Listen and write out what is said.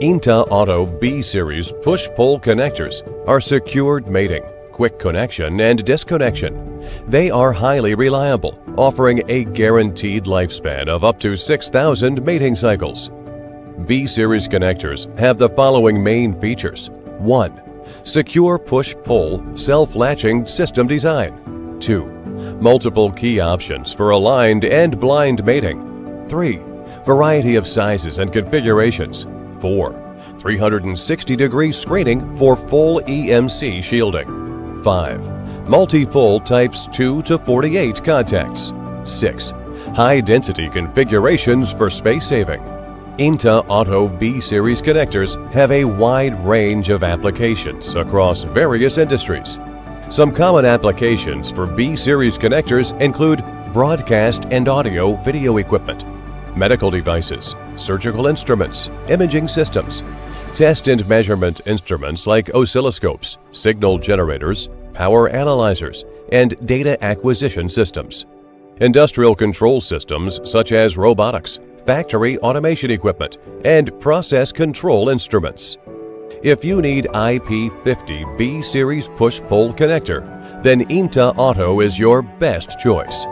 INTA Auto B-Series push-pull connectors are secured mating, quick connection, and disconnection. They are highly reliable, offering a guaranteed lifespan of up to 6,000 mating cycles. B-Series connectors have the following main features. 1. Secure push-pull self-latching system design. 2. Multiple key options for aligned and blind mating. 3. Variety of sizes and configurations. 4. 360-degree screening for full EMC shielding. 5. Multi-pull types 2 to 48 contacts. 6. High-density configurations for space saving. INTA Auto B-Series connectors have a wide range of applications across various industries. Some common applications for B-Series connectors include broadcast and audio-video equipment, medical devices, surgical instruments, imaging systems, test and measurement instruments like oscilloscopes, signal generators, power analyzers, and data acquisition systems, industrial control systems such as robotics, factory automation equipment, and process control instruments. If you need IP50 B-Series push-pull connector, then INTA Auto is your best choice.